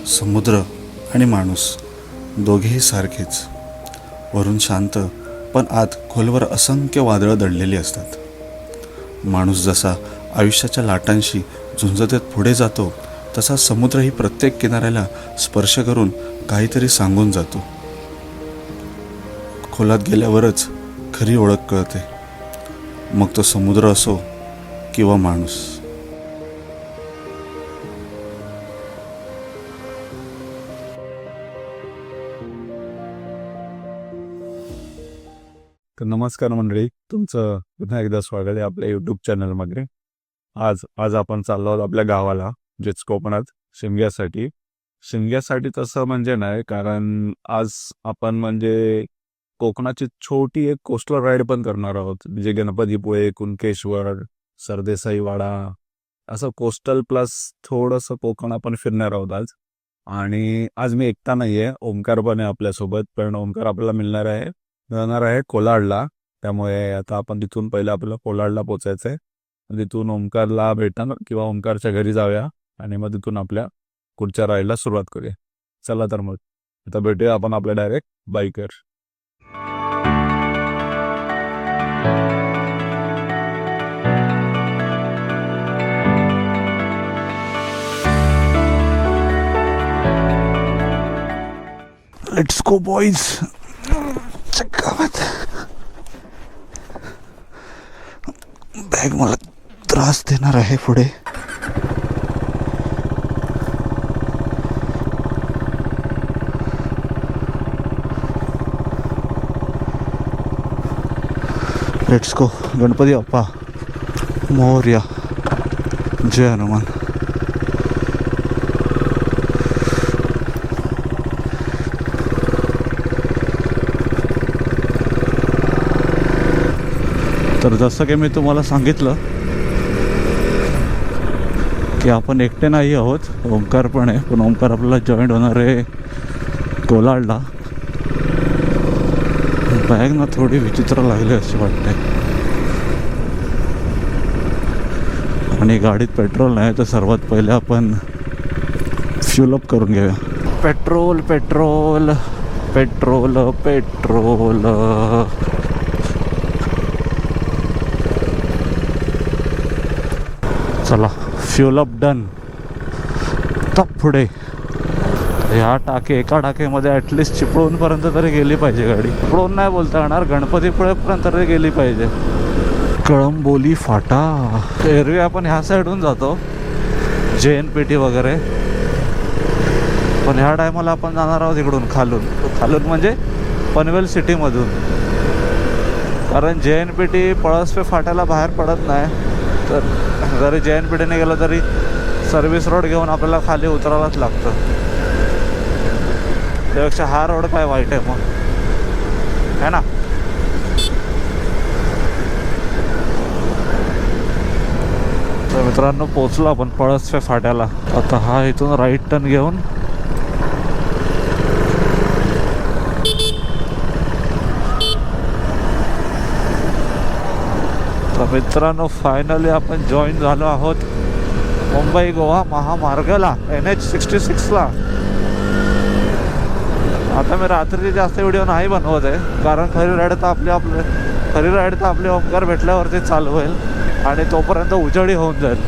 समुद्र आणि माणूस दोघेही सारखेच. वरून शांत पण आत खोलवर असंख्य वादळं दडलेली असतात. माणूस जसा आयुष्याच्या लाटांशी झुंजत पुढे जातो तसा समुद्रही प्रत्येक किनाऱ्याला स्पर्श करून काहीतरी सांगून जातो. खोलात गेल्यावरच खरी ओळख कळते, मग तो समुद्र असो किंवा माणूस. तर नमस्कार मंडळी, तुमचं पुन्हा एकदा स्वागत आहे आपल्या यूट्यूब चॅनलमध्ये. आज आपण चाललो आहोत आपल्या गावाला, जेच कोकणात शिमग्यासाठी तसं म्हणजे नाही, कारण आज आपण म्हणजे कोकणाची छोटी एक कोस्टल राईड पण करणार आहोत. म्हणजे गणपतीपुळे, कुणकेश्वर, सरदेसाई वाडा असं कोस्टल प्लस थोडंसं कोकण आपण फिरणार आहोत आज. आणि आज मी एकटा नाही आहे, ओमकार पण आहे आपल्यासोबत. पण ओमकार आपल्याला मिळणार आहे कोलाडला. त्यामुळे आता आपण तिथून पहिलं आपल्याला कोलाडला पोचायचं आहे. तिथून ओमकारला भेटणार किंवा ओमकारच्या घरी जाऊया आणि मग तिथून आपल्या पुढच्या राईडला सुरुवात करूया. चला तर मग आता भेटूया आपण आपल्या direct biker. Let's go boys. Bag मला त्रास देणार आहे पुढे. Let's go. गणपती बाप्पा मोरया. जय हनुमान. तर जसं की मी तुम्हाला सांगितलं की आपण एकटे नाही आहोत, ओमकार पण आहे. पण ओमकार आपल्याला जॉईंट होणार आहे कोलाडला. बॅग ना थोडी विचित्र लागली अशी वाटते. आणि गाडीत पेट्रोल नाही, तर सर्वात पहिले आपण फ्यूलअप करून घेऊया. Petrol petrol petrol petrol. चला, फ्यूल अप डन. तप पुढे. ह्या एका टाकेमध्ये ॲटलिस्ट चिपळूणपर्यंत तरी गेली पाहिजे गाडी. चिपळूण नाही बोलता येणार, गणपतीपुळेपर्यंत तरी गेली पाहिजे. कळंबोली फाटा. एरवी आपण ह्या साईडून जातो, JNPT वगैरे. पण ह्या टायमाला आपण जाणार आहोत इकडून खालून म्हणजे पनवेल सिटीमधून. कारण JNPT पळसपे फाट्याला बाहेर पडत नाही. तर जरी JNPTने गेलं तरी सर्व्हिस रोड घेऊन आपल्याला खाली उतरायलाच लागतं. त्यापेक्षा हा रोड काय वाईट आहे मग, है ना. तर मित्रांनो, पोचलो आपण पळसपे फाट्याला. आता हा इथून राईट टर्न घेऊन मित्रांनो फायनली आपण जॉईन झालो आहोत मुंबई गोवा महामार्गाला, NH66ला. आता मी रात्री जास्त व्हिडिओ नाही बनवत आहे, कारण खरी राईड तर आपले ओमकार भेटल्यावरती चालू होईल आणि तोपर्यंत उजेडी होऊन जाईल.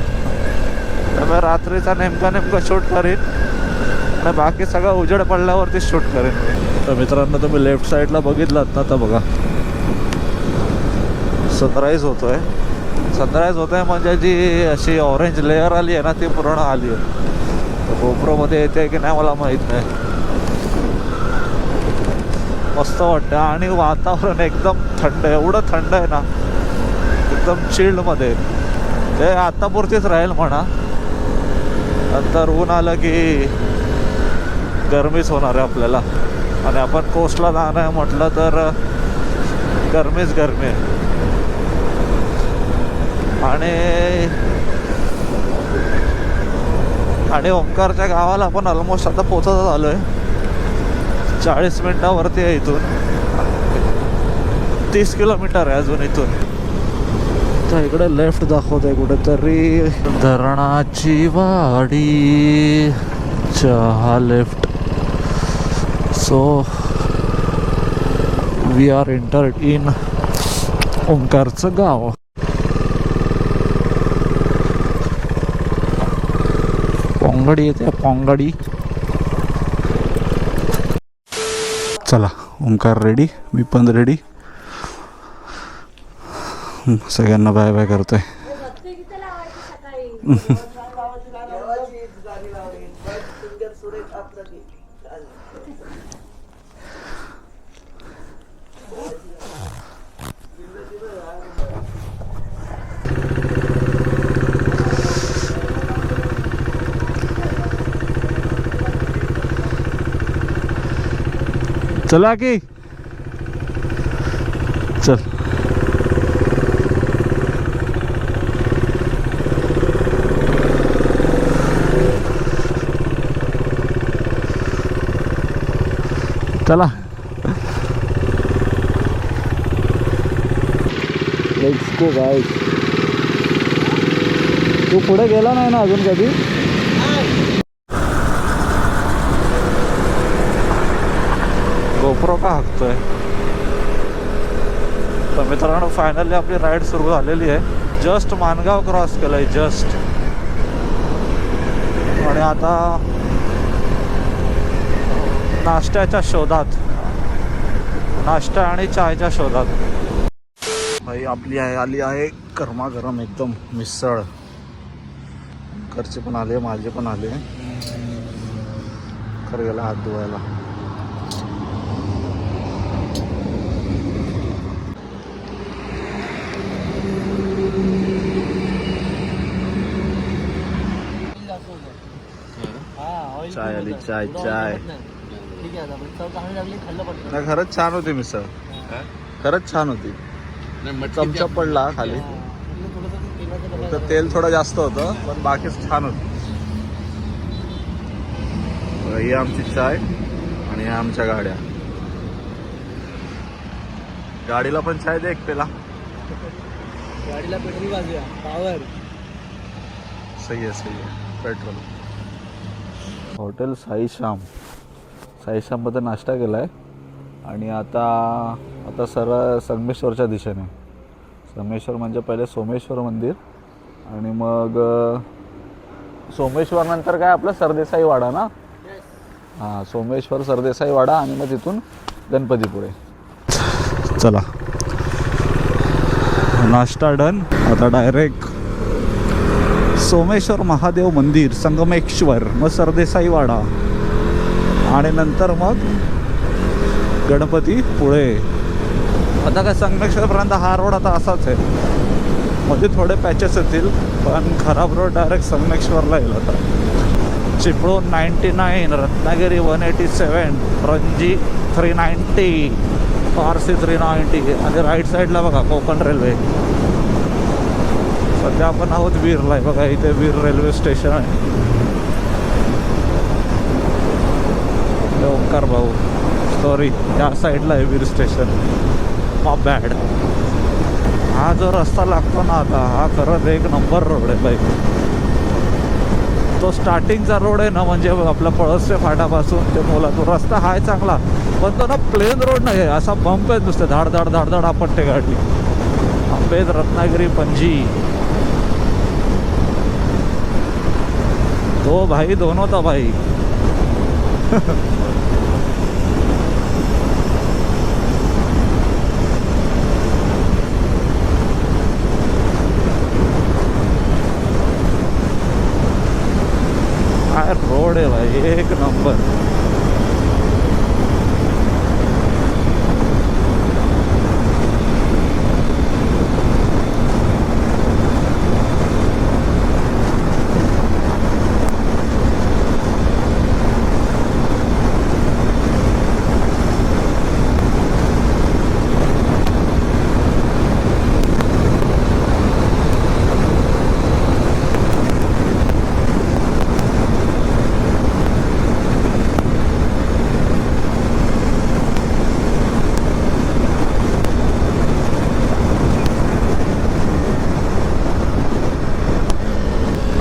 तर मी रात्रीचा नेमका शूट करीन आणि बाकी सगळं उजेड पडल्यावरती शूट करेन. तर मित्रांनो, तुम्ही लेफ्ट साईडला बघितलात ना, तर बघा सनराईज होतोय म्हणजे जी अशी ऑरेंज लेअर आली आहे ना, ती पूर्ण आली आहे. गोप्रोमध्ये येते की नाही मला माहीत नाही. मस्त वाटतं आणि वातावरण एकदम थंड, एवढं थंड आहे ना, एकदम चिल्डमध्ये. ते आतापुरतीच राहील म्हणा, नंतर ऊन आलं की गरमीच होणार आहे आपल्याला. आणि आपण कोस्टला जाणं आहे म्हटलं तर गरमीच आहे. आणि ओमकारच्या गावाला आपण ऑलमोस्ट आता पोचत आलो आहे. 40 मिनिटावरती आहे इथून. 30 किलोमीटर आहे अजून इथून. आता इकडे लेफ्ट दाखवतंय कुठेतरी धरणाची वाडी चहा left. So we are entered in ओंकारचं गाव. पोंगडी येते पोंगडी. चला ओंकार रेडी, मी पण रेडी. सगळ्यांना बाय बाय करतोय. चला की चल. चला लेट्स गो गाइस. तू पुढे गेला नाही ना अजून कधी? गोप्रो का हाकतोय? तर मित्रांनो फायनली आपली राईड सुरू झालेली आहे. जस्ट मानगाव क्रॉस केलंय जस्ट. आणि आता नाश्त्याच्या शोधात, नाश्ता आणि चायच्या शोधात. भाई आपली आली आहे गरमागरम एकदम मिसळ. घरचे पण आले, माझे पण आले. खरं गेला हात धुवायला. चाय आली, चाय चाय. नाही खरंच छान होती मिसळ, खरंच छान होती. चमचा पडला खाली, तर तेल थोडं जास्त होतं पण बाकीच छान होतं. ही आमची चाय आणि ह्या आमच्या गाड्या. गाडीला पण चाय दे एक पेला. गाडीला पेट्रोल वाजूया, पॉवर. सही आहे, सही आहे. पेट्रोल. हॉटेल साईश्याम. साईश्याममध्ये नाश्ता केला आहे आणि आता सरळ संगमेश्वरच्या दिशेने. संगमेश्वर म्हणजे पहिले सोमेश्वर मंदिर आणि मग सोमेश्वर नंतर काय आपलं सरदेसाई वाडा ना. हां, सोमेश्वर सरदेसाई वाडा आणि मग तिथून गणपतीपुळे. चला नाश्ता डन. आता डायरेक्ट सोमेश्वर महादेव मंदिर, संगमेश्वर, मग सरदेसाई वाडा आणि नंतर मग गणपतीपुळे. आता काय संगमेश्वरपर्यंत हा रोड आता असाच आहे. मध्ये थोडे पॅचेस येतील पण खराब रोड डायरेक्ट संगमेश्वरला येईल. आता चिपळूण 99, रत्नागिरी 187, रंजी 390, पारसी 390 आणि राईट साईडला बघा कोकण रेल्वे. सध्या आपण आहोत वीरला आहे. बघा इथे वीर रेल्वे स्टेशन आहे. ओंकार भाऊ सॉरी, या साईडला आहे वीर स्टेशन. माय बॅड. हा जो रस्ता लागतो ना आता, हा खरंच एक नंबर रोड आहे बाई. तो स्टार्टिंगचा रोड आहे ना, म्हणजे आपला पळसचे फाटापासून ते मोला तो रस्ता हा आहे चांगला, पण तो ना प्लेन रोड नाही आहे. असा बंप आहे नुसते धाड धाड धाड धाड आपट्टे गाडी. आंबेद, रत्नागिरी, पणजी. तो भाई दोनों था भाई. रोड है भाई एक नंबर.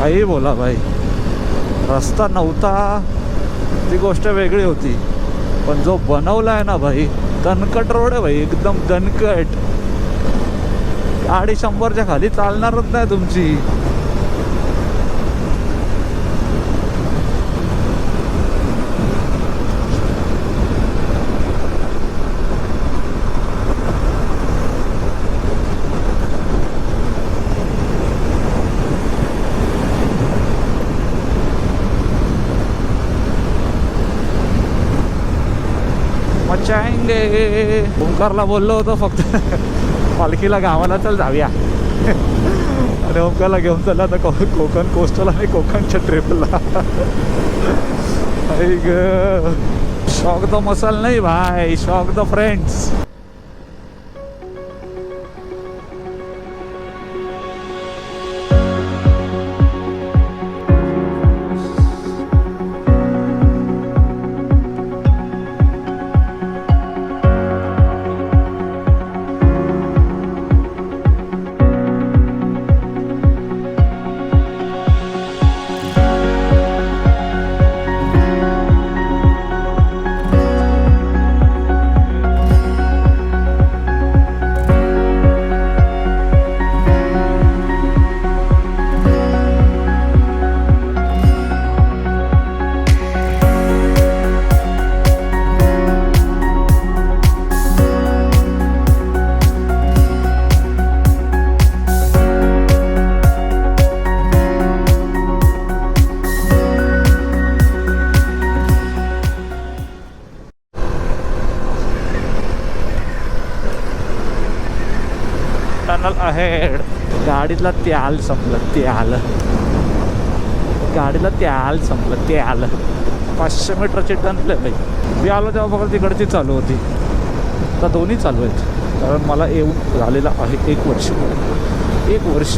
काही बोला भाई, रस्ता नव्हता ती गोष्ट वेगळी होती, पण जो बनवला आहे ना भाई, दणकट रोड आहे भाई, एकदम दणकट. गाडी 100च्या खाली चालणारच नाही तुमची. मचाएंगे. ओंकारला बोललो होतो फक्त पालखीला गावाला चल जाऊया, आणि ओंकारला घेऊन चालला आता कोकण कोस्टल आणि कोकणच्या ट्रिपला. शौक द मसल नाही भाई, शौक द फ्रेंड्स. अहेड. गाडीतला त्याल संपलं, त्याल. गाडीला त्याल संपलं, त्याल. 500 मीटरची टनले भाई. मी आलो तेव्हा फक्त तिकडची चालू होती, आता दोन्ही चालू आहेत, कारण मला येऊन झालेलं आहे 1 वर्ष. 1 वर्ष.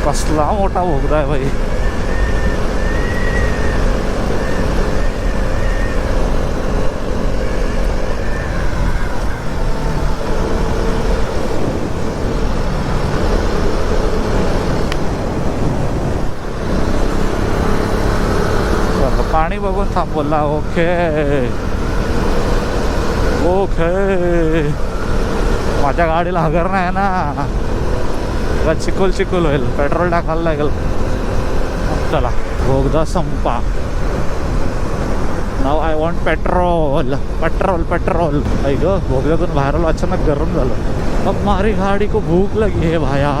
कसला मोठा बोगदा आहे भाई. पाणी बघून थांबवला. Okay okay. माझ्या गाडीला हगर नाही ना, चिकोल चिकोल होईल, पेट्रोल टाकायला लागेल. चला बोगदा संपा. Now I want petrol, petrol petrol. आई ग, बोगद्यातून बाहेर आलो, अचानक गरम झालं. अब हमारी गाड़ी को भूख लगी है भाया,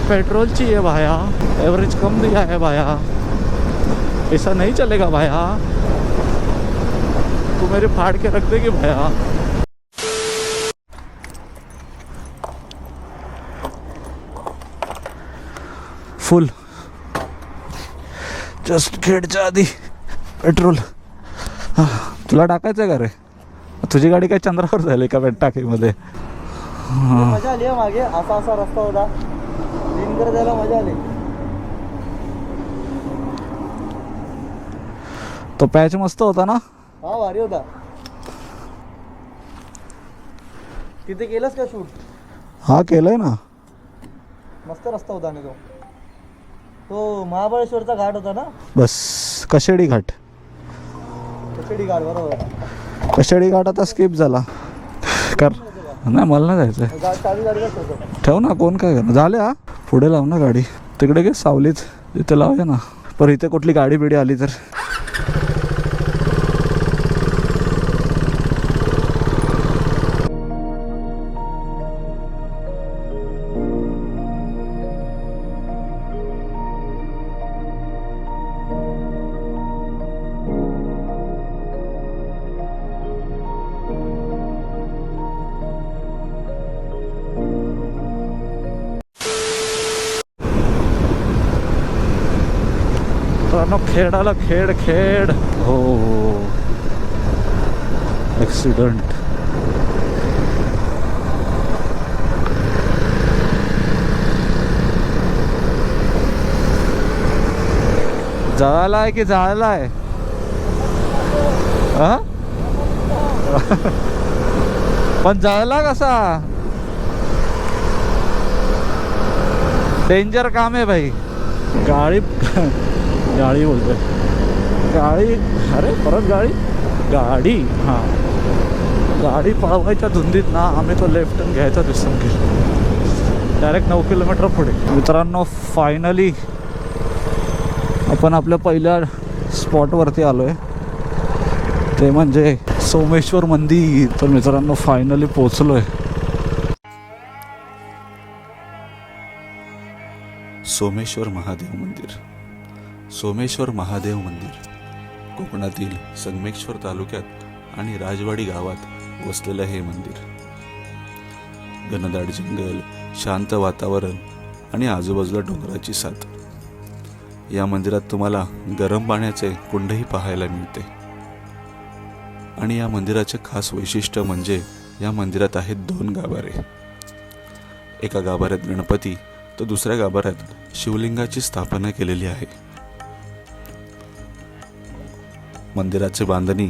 पेट्रोल चाहिए भाया, एवरेज कम दिया है भाया, ऐसा नहीं चलेगा भाया, तू मेरे फाड़ के रख देगी भाया. फुल जस्ट खेडच्या आधी पेट्रोल. हां, तुला टाकायचं आहे का रे? तुझी गाडी काय चंद्रावर झाली का टाकीमध्ये? मजा आली मागे, असा असा रस्ता होता, दिनकर जायला मजा आली. तो पॅच मस्त होता ना? हा भारी होता. तिथे केलंस का शूट? हा केलंय ना. मस्त रस्ता होता. आणि तो महाबळेश्वरचा घाट होता ना? बस कशेडी घाट. कशेडी घाट बरोबर. कशेडी घाट आता स्किप झाला. कर नाही, मला नाही जायचं. गाडीला ठेव ना, कोण काय करणार. झाले. हा पुढे लाव ना गाडी, तिकडे घे सावलीत, तिथे लावूया ना. पण इथे कुठली गाडी बिडी आली तर. खेळाला खेळ खेळ. हो ॲक्सिडेंट. जळालाय की जाळलाय? हा? पण जायला कसा डेंजर काम आहे भाई. गाडी गाडी बोलतोय गाडी. अरे परत गाडी हां गाडी पळवायच्या धुंदीत ना आम्ही तो लेफ्ट टर्न घ्यायचा दिसून गेलो डायरेक्ट 9 किलोमीटर पुढे. मित्रांनो फायनली आपण आपल्या पहिल्या स्पॉटवरती आलो आहे, ते म्हणजे सोमेश्वर मंदिर. तर मित्रांनो फायनली पोचलो आहे. सोमेश्वर महादेव मंदिर. सोमेश्वर महादेव मंदिर कोकणातील संगमेश्वर तालुक्यात आणि राजवाडी गावात वसलेलं हे मंदिर. घनदाट जंगल, शांत वातावरण आणि आजूबाजूला डोंगराची साथ. या मंदिरात तुम्हाला गरम पाण्याचे कुंडही पाहायला मिळते. आणि या मंदिराचे खास वैशिष्ट्य म्हणजे या मंदिरात आहेत 2 गाभारे. एका गाभाऱ्यात गणपती तर दुसऱ्या गाभाऱ्यात शिवलिंगाची स्थापना केलेली आहे. मंदिराची बांधणी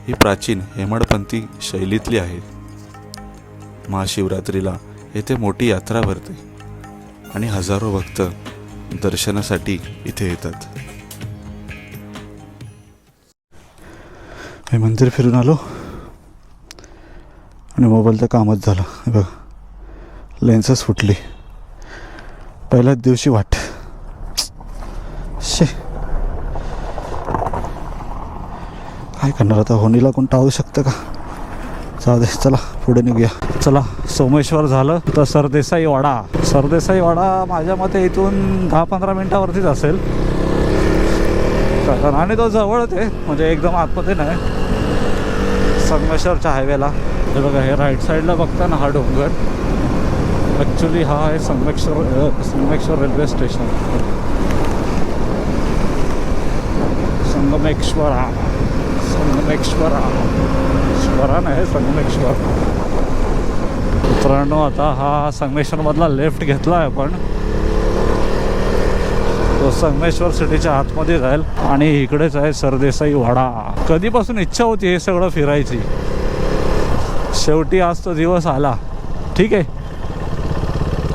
ही प्राचीन हेमाडपंथी शैलीतली आहे. महाशिवरात्रीला येथे मोठी यात्रा भरते आणि हजारो भक्त दर्शनासाठी इथे येतात. हे मंदिर फिरून आलो आणि मोबाईलचं कामच झालं. हे बघा लेन्सच फुटली पहिल्याच दिवशी. वाट शे काय करणार आता. होणीला कोण टाळू शकतं का. जाऊ दे चला पुढे निघूया. चला सोमेश्वर झालं तर सरदेसाई वाडा. सरदेसाई वाडा माझ्या मते इथून 10-15 मिनिटावरतीच असेल आणि तो जवळच आहे म्हणजे एकदम आतमध्ये नाही. संगमेश्वरच्या हायवेला हे बघा हे राईट साईडला बघता ना हा डोंगर ॲक्च्युली हा आहे संगमेश्वर रेल्वे स्टेशन. संगमेश्वरा नाही संगमेश्वर. मित्रांनो आता हा संगमेश्वरमधला लेफ्ट घेतला आहे आपण. तो संगमेश्वर सिटीच्या आतमध्ये जाईल आणि इकडेच आहे सरदेसाई वाडा. कधीपासून इच्छा होती हे सगळं फिरायची, शेवटी आज तो दिवस आला. ठीक आहे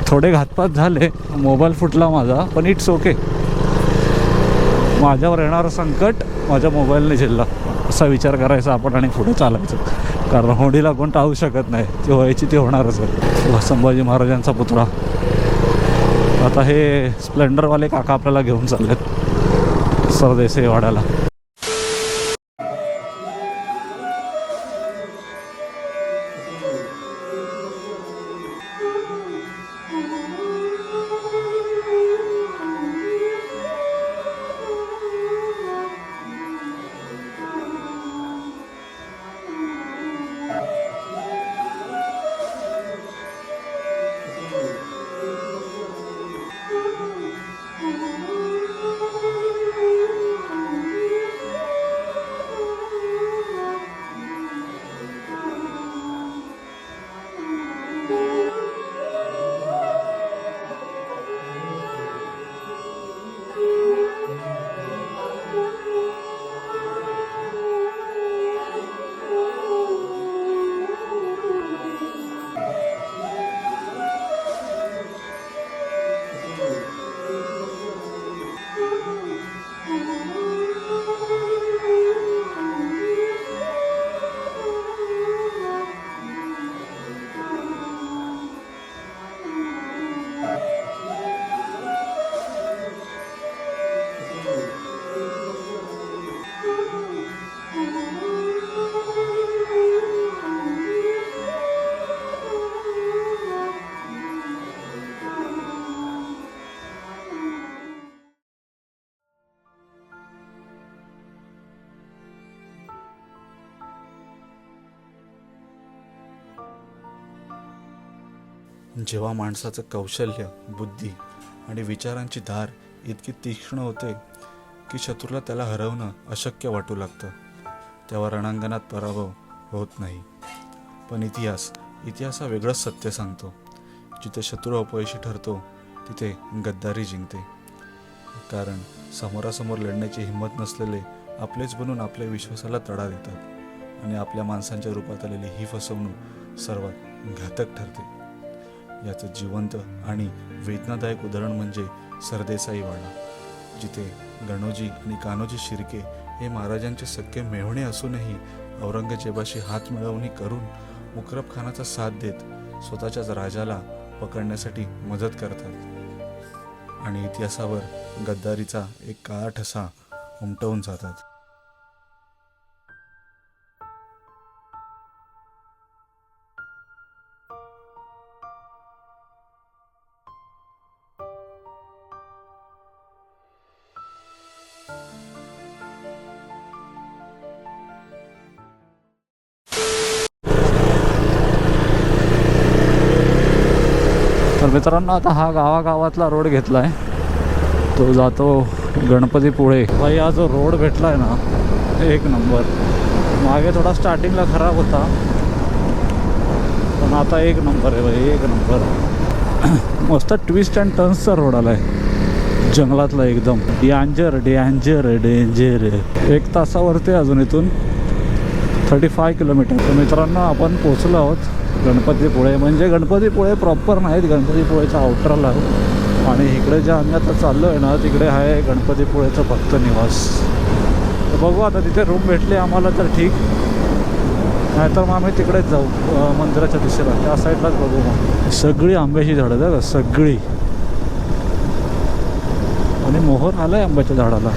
थोडे घातपात झाले, मोबाईल फुटला माझा, पण इट्स ओके. माझ्यावर येणारं संकट माझ्या मोबाईलने झेलला असा विचार करायचा आपण आणि पुढे चालायचं. कारण होडीला कोण टाळू शकत नाही, ती व्हायची ती होणारच आहे. संभाजी महाराजांचा पुतळा. आता हे स्प्लेंडरवाले काका आपल्याला घेऊन चाललेत सरदेसाई वाड्याला. जेव्हा माणसाचं कौशल्य, बुद्धी आणि विचारांची धार इतकी तीक्ष्ण होते की शत्रूला त्याला हरवणं अशक्य वाटू लागतं, तेव्हा रणांगणात पराभव होत नाही. पण इतिहास हा वेगळंच सत्य सांगतो. जिथे शत्रू अपयशी ठरतो तिथे गद्दारी जिंकते. कारण समोरासमोर लढण्याची हिंमत नसलेले आपलेच बनून आपल्या विश्वासाला तडा देतात आणि आपल्या माणसांच्या रूपात आलेली ही फसवणूक सर्वात घातक ठरते. याचं जिवंत आणि वेदनादायक उदाहरण म्हणजे सरदेसाई वाडा, जिथे गणोजी आणि कान्होजी शिर्के हे महाराजांचे सख्खे मेव्हणे असूनही औरंगजेबाशी हात मिळवणी करून मुकरब खानाचा साथ देत स्वतःच्याच राजाला पकडण्यासाठी मदत करतात आणि इतिहासावर गद्दारीचा एक काळा ठसा उमटवून जातात. तर मित्रांनो, आता हा गावागावातला रोड घेतला आहे, तो जातो गणपतीपुळे. भाई हा जो रोड भेटला आहे ना, एक नंबर. मागे थोडा स्टार्टिंगला खराब होता, पण आता एक नंबर आहे भाई, एक नंबर. मस्त ट्विस्ट अँड टर्न्सचा रोड आला आहे, जंगलातला एकदम. Danger danger danger. 1 तासावरती अजून इथून 35 किलोमीटर. तर मित्रांनो, आपण पोचलो आहोत गणपतीपुळे. म्हणजे गणपतीपुळे प्रॉपर नाहीत, गणपतीपुळेचा आउटरला आहे. आणि इकडे जे आम्ही आता चाललो आहे ना, तिकडे आहे गणपतीपुळेचं भक्त निवास. तर बघू आता, तिथे रूम भेटली आम्हाला तर ठीक, नाहीतर मग आम्ही तिकडेच जाऊ मंदिराच्या दिशेला, त्या साईडलाच बघू. मग सगळी आंब्याची झाडं आहे का, सगळी. आणि मोहर आलं आहे आंब्याच्या झाडाला.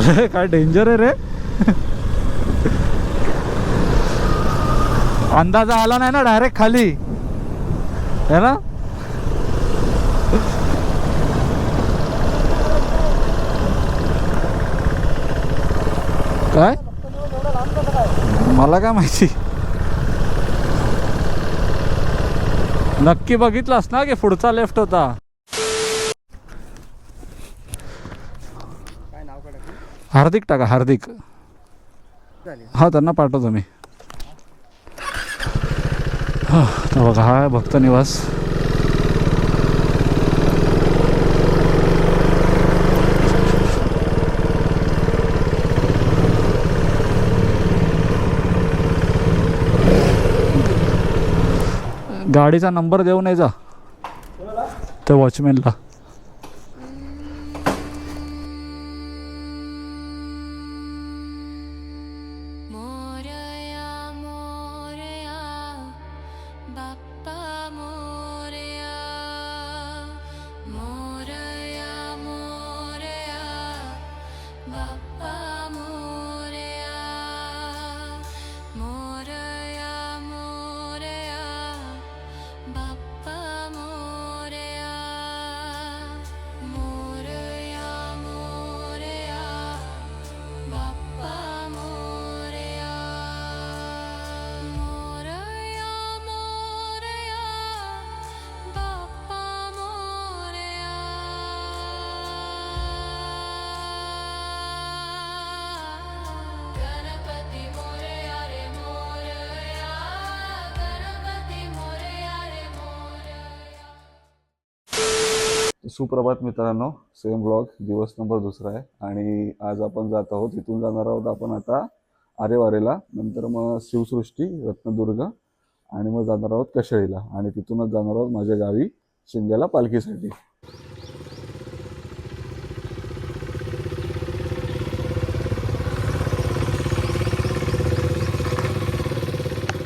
अरे काय डेंजर आहे रे. अंदाजा आला नाही ना, डायरेक्ट खाली है ना. काय मला काय माहिती. नक्की बघितलास ना की पुढचा लेफ्ट होता. हार्दिक टाका, हार्दिक. हा, त्यांना पाठवतो मी. तर बघा, हा भक्त निवास. गाडीचा नंबर देऊ नये जा त्या वॉचमॅनला. सुप्रभात मित्रांनो, सेम ब्लॉग, दिवस नंबर 2 आहे आणि आज आपण जात आहोत. इथून जाणार आहोत आपण आता आरेवारेला, नंतर मग शिवसृष्टी, रत्नदुर्ग आणि मग जाणार आहोत कशेळीला आणि तिथूनच जाणार आहोत माझ्या गावी शिंग्याला पालखीसाठी.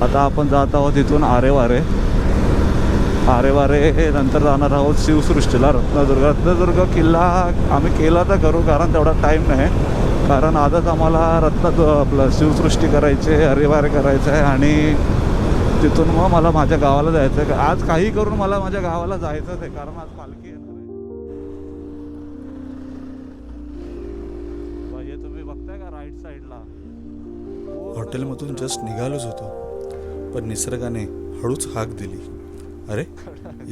आता आपण जात आहोत इथून आरेवारे नंतर जाणार आहोत शिवसृष्टीला, रत्नदुर्ग किल्ला आम्ही केला तर करू, कारण तेवढा टाईम नाही. कारण आजच आम्हाला आपलं शिवसृष्टी करायची आहे, आरेवारे करायचं आहे आणि तिथून मग मला माझ्या गावाला जायचं आहे. आज काही करून मला माझ्या गावाला जायचंच आहे, कारण आज पालखी येणार आहे. हे तुम्ही बघताय का राईट साईडला. हॉटेलमधून जस्ट निघालोच होतो, पण निसर्गाने हळूच हाक दिली. अरे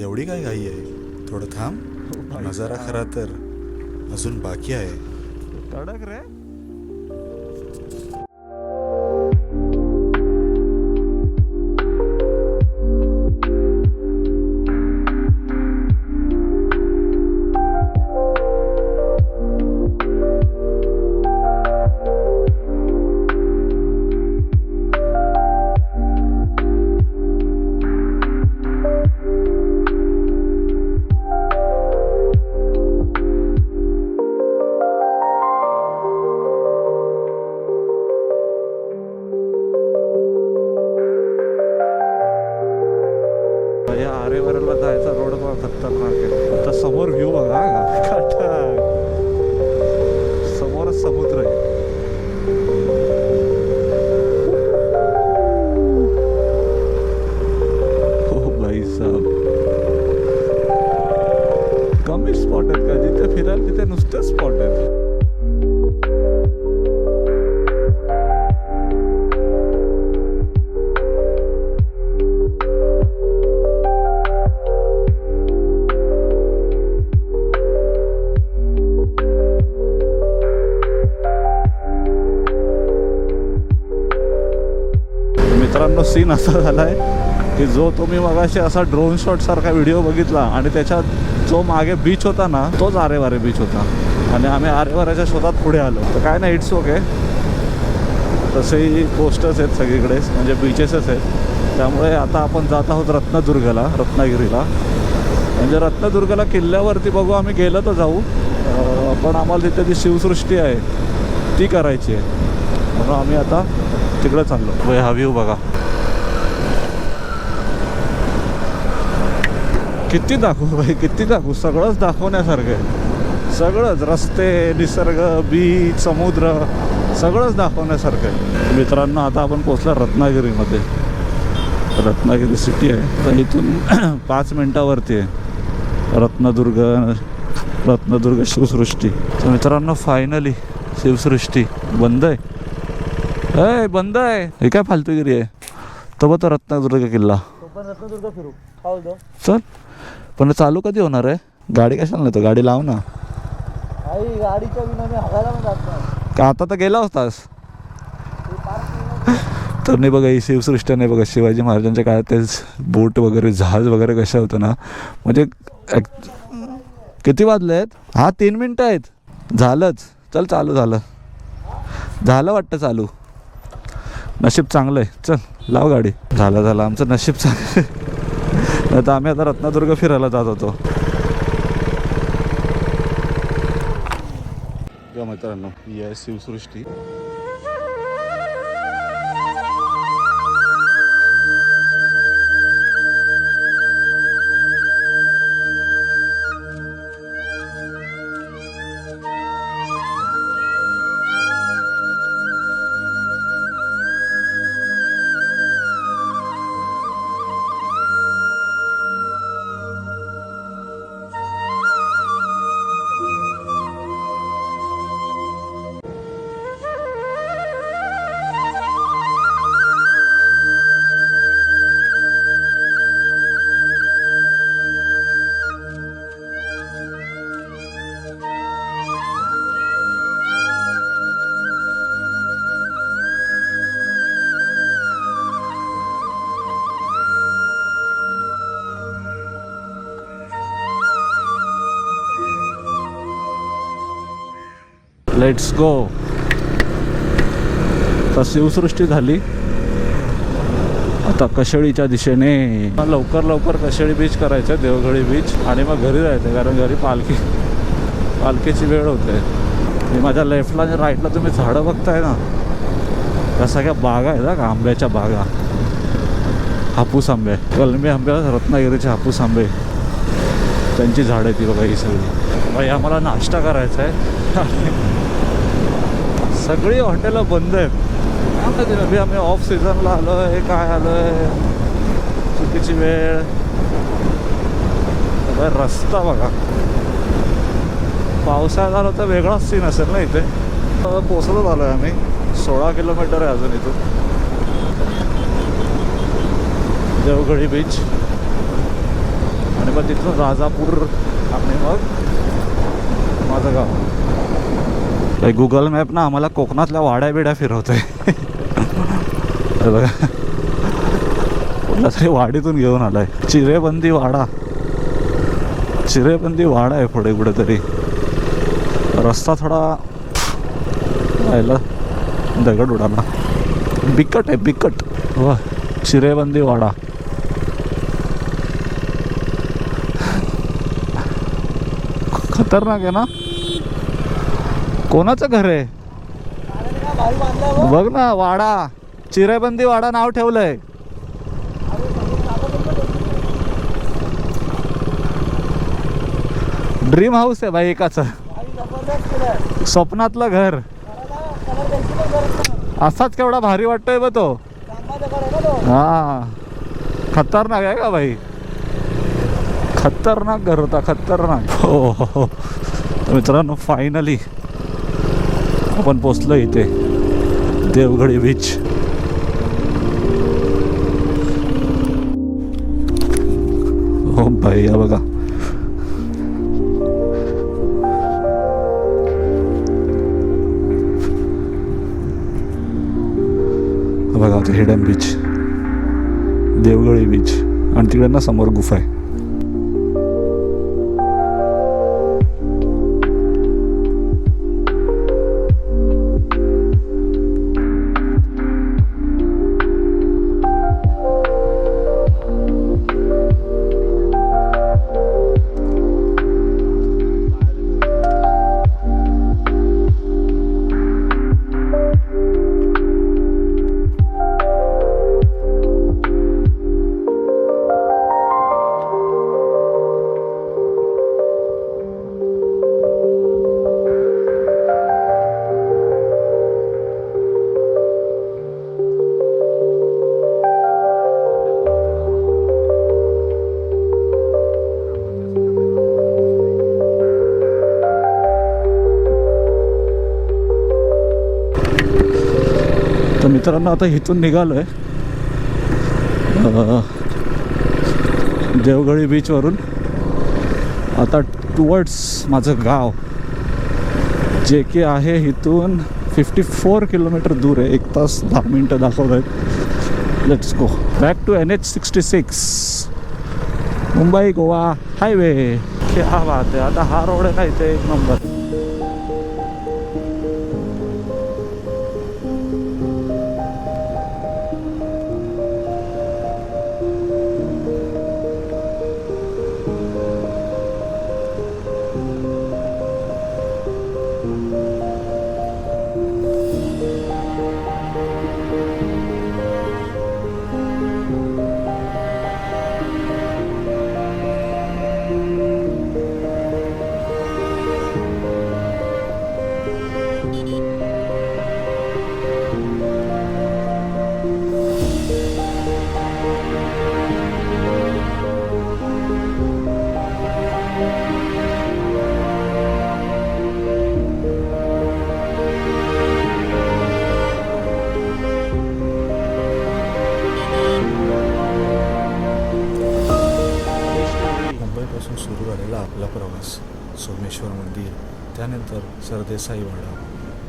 एवढी काय घाई आहे, थोडं थांब, नजारा खरा तर अजून बाकी आहे. कडक रे. समोर व्ह्यू बघा. समोरच समुद्र आहे. हो भाई साहब, कमी स्पॉट आहेत का? जिथे फिराल तिथे नुसते स्पॉट आहेत. मित्रांनो, सीन असा झालाय की जो तुम्ही मगाशी असा ड्रोन शॉट सारखा व्हिडिओ बघितला आणि त्याच्यात जो मागे बीच होता ना, तोच आरेवारे बीच होता आणि आम्ही आरेवाऱ्याच्या शोधात पुढे आलो. तर काय नाही, इट्स ओके. तसेही कोस्टच आहेत सगळीकडे, म्हणजे बीचेसच आहेत. त्यामुळे आता आपण जात आहोत रत्नदुर्गला, रत्नागिरीला. म्हणजे रत्नदुर्गला किल्ल्यावरती बघू, आम्ही गेलो तर जाऊ, पण आम्हाला तिथे जी शिवसृष्टी आहे ती करायची आहे, म्हणून आम्ही आता तिकडे चाललो. भाई हा व्ह्यू बघा, किती दाखवू भाई, किती दाखवू. सगळंच दाखवण्यासारखं आहे. सगळंच, रस्ते, निसर्ग, बीच, समुद्र, सगळंच दाखवण्यासारखं आहे. मित्रांनो, आता आपण पोचलो रत्नागिरीमध्ये. रत्नागिरी सिटी आहे. तर इथून 5 मिनटावरती आहे रत्नदुर्ग शिवसृष्टी. तर मित्रांनो, फायनली शिवसृष्टी बंद आहे. बंद आहे. हे काय फालतूगिरी आहे. तो बघ, तो रत्नदुर्ग किल्ला. पण रत्नदुर्ग फिरू खाऊ दो. चल, पण चालू कधी होणार आहे? गाडी कशाला नेतो? गाडी लाव ना. आई गाडीच्या विना मी हगायला पण जात नाही. का आता तर गेला होतास? तर नाही बघा, ही शिवसृष्टी नाही बघा. शिवाजी महाराजांच्या काळात ते बोट वगैरे, जहाज वगैरे कशा होतं ना. म्हणजे किती वाजले आहेत? हा 3 मिनटं आहेत. झालंच. चल, चालू झालं वाटतं चालू. नशीब चांगलं आहे. चल, लाव गाडी. झालं आमचं नशीब चांगलं. नाही तर आम्ही आता रत्नदुर्ग फिरायला जात होतो. मित्रांनो, ही आहे शिवसृष्टी. Let's go. तर शिवसृष्टी झाली. आता कशेळीच्या दिशेने लवकर कशेळी बीच करायचं, देवगडी बीच, आणि मग घरी जायचं. कारण घरी पालखीची वेळ होते. मी माझ्या लेफ्टला आणि राईटला तुम्ही झाडं बघताय ना, त्या सगळ्या बागा आहेत ना, आंब्याच्या बागा. हापूस आंबे, कलमी आंबे, रत्नागिरीचे हापूस आंबे, त्यांची झाडं ती बघा ही सगळी. बाई, आम्हाला नाश्ता करायचा आहे. सगळी हॉटेलं बंद आहेत. आम्ही ऑफ सीझनला आलो आहे, काय आलो आहे, चुकीची वेळ. रस्ता बघा, पावसाळ्यात झालं तर वेगळाच सीन असेल ना इथे. पोचलो झालो आहे आम्ही. 16 किलोमीटर आहे अजून इथून देवगडी बीच. आणि मग तिथून राजापूर आणि मग माझं गाव. गुगल मॅप ना आम्हाला कोकणातल्या वाड्या बिड्या फिरवतोय. बघा, कुठल्या तरी वाडीतून घेऊन आलाय. चिरेबंदी वाडा आहे पुढे कुठेतरी. रस्ता थोडा राहिला, दगड उडाला. बिकट आहे, बिकट. वा, चिरेबंदी वाडा. खतरनाक आहे ना. कोणाचं घर आहे बघ ना. वाडा, चिरेबंदी वाडा नाव ठेवलंय. ड्रीम हाऊस आहे भाई एकाच, आणि जबरदस्त केलंय. स्वप्नातलं घर. घराला कलर द्यायची पण गरज नाही. असाच केवढा भारी वाटतोय बघ तो. तांबा दगड आहे ना तो. हा खतरनाक आहे का भाई, खतरनाक घर होता, खतरनाक. हो हो हो. तर मित्रांनो फायनली आपण पोचलो इथे देवगडी बीच. हो भाई या बघा, बघा ते हिडन बीच, देवगडी बीच, आणि तिकडे ना समोर गुफा आहे. तर मित्रांनो आता इथून निघालो आहे देवगडी बीचवरून, आता टुवर्ड्स माझं गाव जे की आहे इथून 54 किलोमीटर दूर आहे. 1 तास 10 मिनटं दाखवत आहेत. Let's go back to NH66 Mumbai Goa highway. क्या बात आहे. आता हा रोड आहे ना इथे एक नंबर. मुंबईपासून सुरू झालेला आपला प्रवास सोमेश्वर मंदिर, त्यानंतर सरदेसाई वाडा,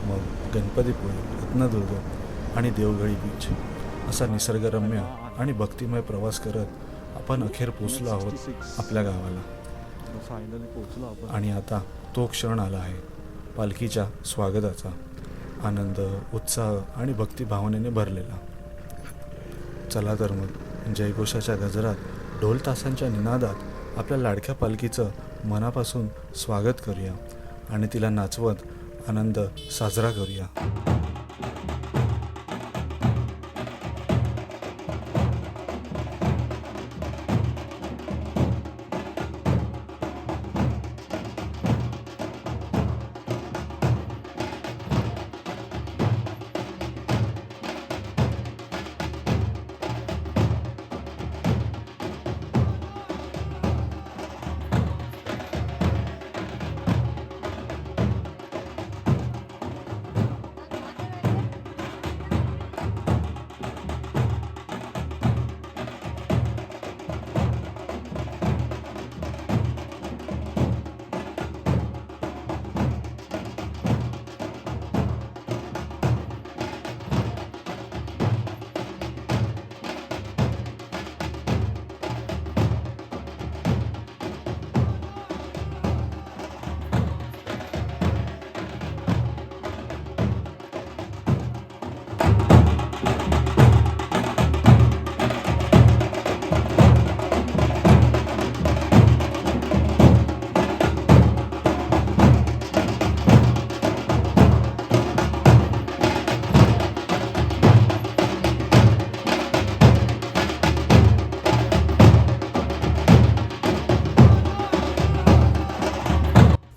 मग गणपतीपुळे, रत्नदुर्ग आणि देवगडी बीच असा निसर्गरम्य आणि भक्तिमय प्रवास करत आपण अखेर पोचलो आहोत आपल्या गावाला. फायनली पोहोचलो आपण. आणि आता तो क्षण आला आहे पालखीच्या स्वागताचा. आनंद, उत्साह आणि भक्तिभावनेने भरलेला. चला तर मग जयघोषाच्या गजरात, ढोल तासांच्या निनादात आपल्या लाडक्या पालखीचं मनापासून स्वागत करूया आणि तिला नाचवत आनंद साजरा करूया.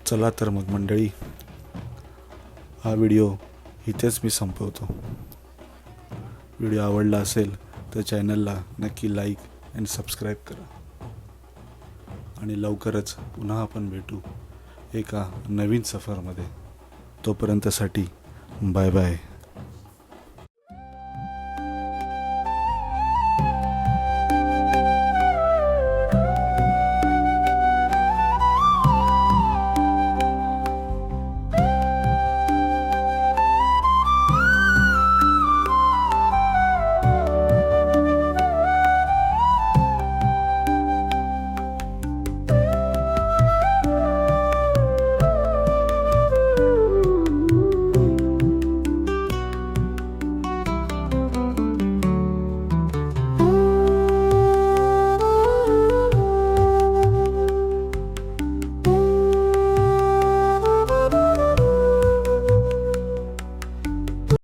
चला तर मग मंडळी, हा व्हिडिओ इथेच मी संपवतो. व्हिडिओ आवडला असेल तर चॅनलला नक्की लाईक आणि सबस्क्राईब करा. आणि लवकरच पुन्हा आपण भेटू एका नवीन सफरमध्ये. तोपर्यंतसाठी बाय बाय.